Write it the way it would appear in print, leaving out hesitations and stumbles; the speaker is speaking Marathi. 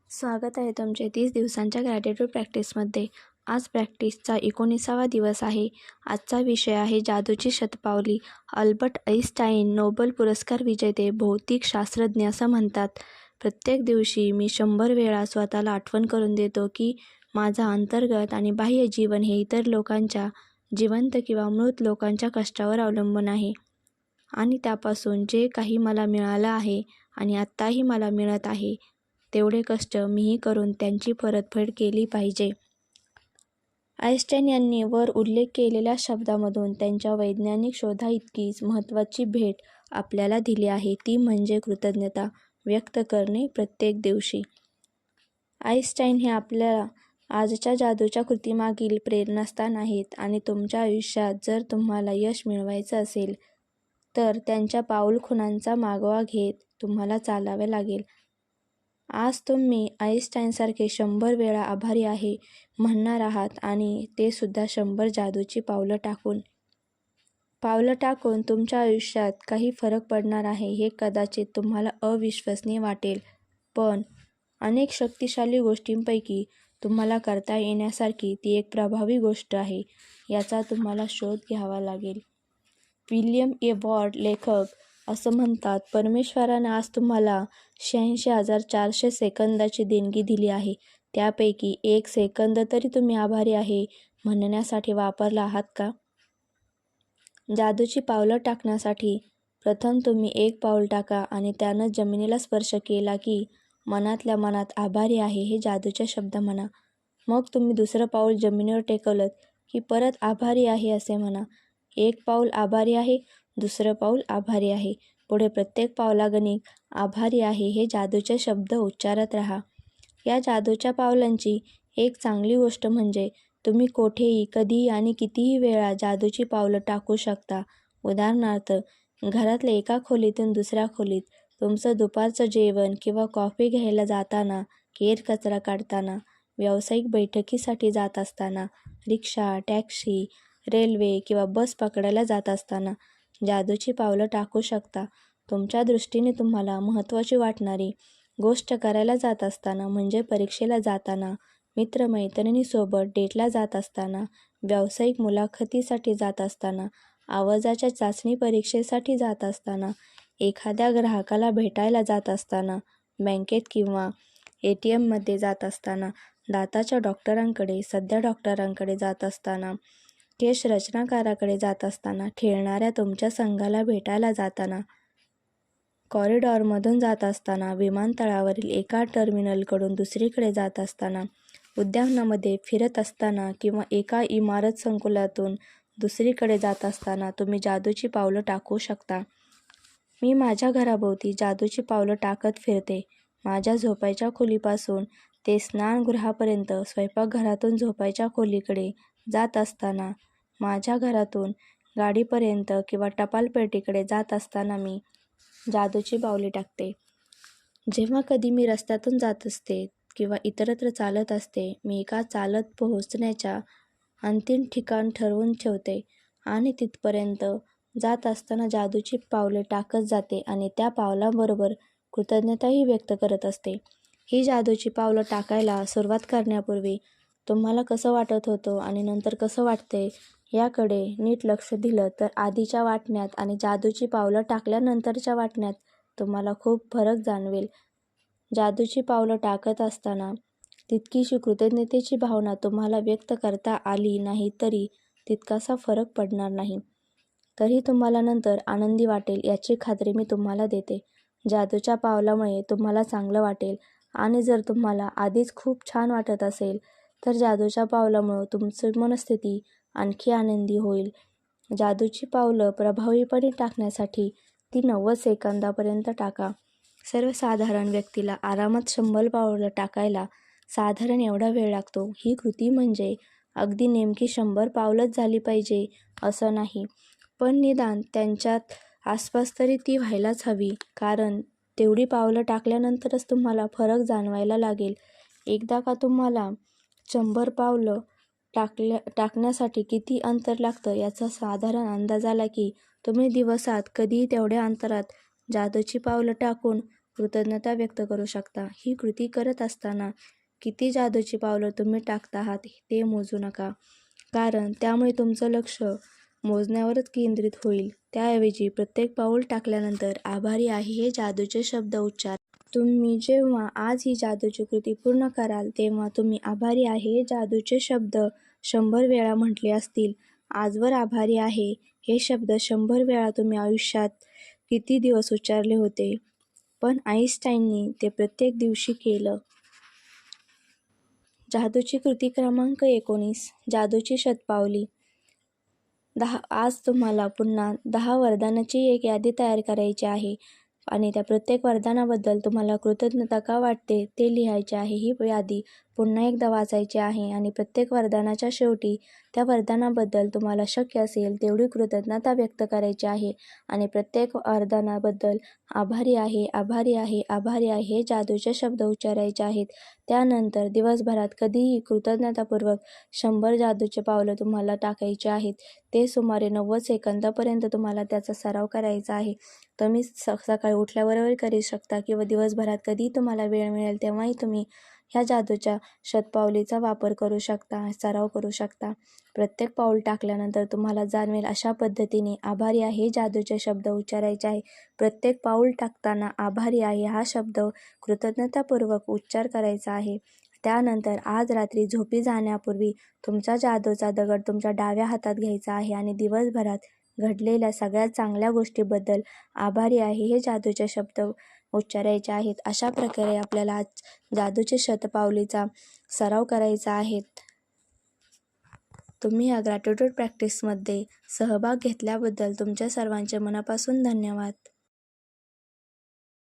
स्वागत आहे तुमचे 30 दिवसांच्या ग्रॅटिट्यूड प्रॅक्टिसमध्ये. आज प्रॅक्टिसचा 19वा दिवस आहे. आजचा विषय आहे जादूची शतपावली. अल्बर्ट आइन्स्टाईन नोबेल पुरस्कार विजेते भौतिक शास्त्रज्ञ असं म्हणतात, प्रत्येक दिवशी मी 100 वेळा स्वतःला आठवण करून देतो की माझा अंतर्गत आणि बाह्य जीवन हे इतर लोकांच्या, जिवंत किंवा मृत लोकांच्या कष्टावर अवलंबून आहे आणि त्यापासून जे काही मला मिळालं आहे आणि आत्ताही मला मिळत आहे तेवढे कष्ट मीही करून त्यांची परतफेड केली पाहिजे. आइन्स्टाईन यांनी वर उल्लेख केलेल्या शब्दांमधून त्यांच्या वैज्ञानिक शोधाइतकीच महत्त्वाची भेट आपल्याला दिली आहे, ती म्हणजे कृतज्ञता व्यक्त करणे प्रत्येक दिवशी. आइन्स्टाईन हे आपल्या आजच्या जादूच्या कृतीमागील प्रेरणास्थान आहेत आणि तुमच्या आयुष्यात जर तुम्हाला यश मिळवायचं असेल तर त्यांच्या पाऊलखुणांचा मागोवा घेत तुम्हाला चालावे लागेल. आज तुम्ही आइन्स्टाईनसारखे 100 वेळा आभारी आहे म्हणणार आहात आणि ते सुद्धा 100 जादूची पावलं टाकून तुमच्या आयुष्यात काही फरक पडणार आहे हे कदाचित तुम्हाला अविश्वसनीय वाटेल, पण अनेक शक्तिशाली गोष्टींपैकी तुम्हाला करता येण्यासारखी ती एक प्रभावी गोष्ट आहे याचा तुम्हाला शोध घ्यावा लागेल. विल्यम ए वॉर्ड लेखक असं म्हणतात, परमेश्वराने आज तुम्हाला 86,400 सेकंदाची देणगी दिली आहे. त्यापैकी 1 सेकंद तरी तुम्ही आभारी आहे म्हणण्यासाठी वापरला आहात का? जादूची पावलं टाकण्यासाठी प्रथम तुम्ही 1 पाऊल टाका आणि त्यानं जमिनीला स्पर्श केला की मनातल्या मनात आभारी आहे हे जादूचे शब्द म्हणा. मग तुम्ही दुसरं पाऊल जमिनीवर टेकवलंत की परत आभारी आहे असे म्हणा. 1 पाऊल आभारी आहे, दुसरं पाऊल आभारी आहे, पुढे प्रत्येक पावलागणिक आभारी आहे हे जादूचे शब्द उच्चारत राहा. या जादूच्या पावलांची एक चांगली गोष्ट म्हणजे तुम्ही कोठेही, कधीही आणि कितीही वेळा जादूची पावलं टाकू शकता. उदाहरणार्थ, घरातल्या एका खोलीतून दुसऱ्या खोलीत, तुमचं दुपारचं जेवण किंवा कॉफी घ्यायला जाताना, केर कचरा काढताना, व्यावसायिक बैठकीसाठी जात असताना, रिक्षा, टॅक्सी, रेल्वे किंवा बस पकडायला जात असताना जादूची पावलं टाकू शकता. तुमच्या दृष्टीने तुम्हाला महत्त्वाची वाटणारी गोष्ट करायला जात असताना, म्हणजे परीक्षेला जाताना, मित्रमैत्रिणींसोबत डेटला जात असताना, व्यावसायिक मुलाखतीसाठी जात असताना, आवाजाच्या चाचणी परीक्षेसाठी जात असताना, एखाद्या ग्राहकाला भेटायला जात असताना, बँकेत किंवा ATMमध्ये जात असताना, दाताच्या डॉक्टरांकडे, सध्या डॉक्टरांकडे जात असताना, केश रचनाकाराकडे जात असताना, खेळणाऱ्या तुमच्या संघाला भेटायला जाताना, कॉरिडॉरमधून जात असताना, विमानतळावरील एका टर्मिनलकडून दुसरीकडे जात असताना, उद्यानामध्ये फिरत असताना किंवा एका इमारत संकुलातून दुसरीकडे जात असताना तुम्ही जादूची पावलं टाकू शकता. मी माझ्या घराभोवती जादूची पावलं टाकत फिरते. माझ्या झोपायच्या खोलीपासून ते स्नानगृहापर्यंत, स्वयंपाकघरातून झोपायच्या खोलीकडे जात असताना, माझ्या घरातून गाडीपर्यंत किंवा टपालपेटीकडे जात असताना मी जादूची पावले टाकते. जेव्हा कधी मी रस्त्यातून जात असते किंवा इतरत्र चालत असते, मी एका चालत पोहोचण्याच्या अंतिम ठिकाण ठरवून ठेवते आणि तिथपर्यंत जात असताना जादूची पावले टाकत जाते आणि त्या पावलांबरोबर कृतज्ञताही व्यक्त करत असते. ही जादूची पावलं टाकायला सुरुवात करण्यापूर्वी तुम्हाला कसं वाटत होतं आणि नंतर कसं वाटतंय याकडे नीट लक्ष दिलं तर आधीच्या वाटण्यात आणि जादूची पावलं टाकल्यानंतरच्या वाटण्यात तुम्हाला खूप फरक जाणवेल. जादूची पावलं टाकत असताना तितकीशी कृतज्ञतेची भावना तुम्हाला व्यक्त करता आली नाही तरी तितकासा फरक पडणार नाही. तरी तुम्हाला नंतर आनंदी वाटेल याची खात्री मी तुम्हाला देते. जादूच्या पावलामुळे तुम्हाला चांगलं वाटेल आणि जर तुम्हाला आधीच खूप छान वाटत असेल तर जादूच्या पावलामुळे तुमची मनस्थिती आणखी आनंदी होईल. जादूची पावलं प्रभावीपणे टाकण्यासाठी ती 90 सेकंदापर्यंत टाका. सर्वसाधारण व्यक्तीला आरामात 100 पावलं टाकायला साधारण एवढा वेळ लागतो. ही कृती म्हणजे अगदी नेमकी 100 पावलंच झाली पाहिजे असं नाही, पण निदान त्यांच्यात आसपास तरी ती व्हायलाच हवी, कारण तेवढी पावलं टाकल्यानंतरच तुम्हाला फरक जाणवायला लागेल. एकदा का तुम्हाला 100 पावलं टाकण्यासाठी किती अंतर लागतं याचा साधारण अंदाज आला की तुम्ही दिवसात कधीही तेवढ्या अंतरात जादूची पावलं टाकून कृतज्ञता व्यक्त करू शकता. ही कृती करत असताना किती जादूची पावलं तुम्ही टाकता आहात ते मोजू नका, कारण त्यामुळे तुमचं लक्ष मोजण्यावरच केंद्रित होईल. त्याऐवजी प्रत्येक पाऊल टाकल्यानंतर आभारी आहे हे जादूचे शब्द उच्चारा. तुम्ही जेव्हा आज ही जादूची कृती पूर्ण कराल तेव्हा तुम्ही आभारी आहे हे जादूचे शब्द 100 वेळा म्हटले असतील. आजवर आभारी आहे हे शब्द 100 वेळा तुम्ही आयुष्यात किती दिवस उच्चारले होते, पण आईन्स्टाईननी ते प्रत्येक दिवशी केलं. जादूची कृती क्रमांक 19. जादूची शतपावली. आज तुम्हाला पुन्हा 10 वरदानाची एक यादी तयार करायची आहे आणि त्या प्रत्येक वरदानाबद्दल तुम्हाला कृतज्ञता का वाटते ते लिहायचे आहे. ही यादी पुन्हा एकदा वाचायची आहे आणि प्रत्येक वरदानाच्या शेवटी त्या वरदानाबद्दल तुम्हाला शक्य असेल तेवढी कृतज्ञता व्यक्त करायची आहे आणि प्रत्येक वरदानाबद्दल आभारी आहे, आभारी आहे, आभारी आहे हे जादूचे शब्द उच्चारायचे आहेत. त्यानंतर दिवसभरात कधीही कृतज्ञतापूर्वक 100 जादूचे पावलं तुम्हाला टाकायचे आहेत. ते सुमारे 90 सेकंदापर्यंत तुम्हाला त्याचा सराव करायचा आहे. तुम्ही सकाळी उठल्याबरोबर करू शकता किंवा दिवसभरात कधीही तुम्हाला वेळ मिळेल तेव्हाही तुम्ही ह्या जादूच्या शतपावलीचा वापर करू शकता, सराव करू शकता. प्रत्येक पाऊल टाकल्यानंतर तुम्हाला जाणवेल अशा पद्धतीने आभारी आहे हे जादूचे शब्द उच्चारायचे आहे. प्रत्येक पाऊल टाकताना आभारी आहे हा शब्द कृतज्ञतापूर्वक उच्चार करायचा आहे. त्यानंतर आज रात्री झोपी जाण्यापूर्वी तुमचा जादूचा दगड तुमच्या डाव्या हातात घ्यायचा आहे आणि दिवसभरात घडलेल्या सगळ्यात चांगल्या गोष्टीबद्दल आभारी आहे हे जादूचे शब्द उच्चारायचे आहेत. अशा प्रकारे आपल्याला आज जादूचे शतपावलीचा सराव करायचा आहे. तुम्ही या ग्रॅटिट्यूड प्रॅक्टिसमध्ये सहभाग घेतल्याबद्दल तुमच्या सर्वांचे मनापासून धन्यवाद.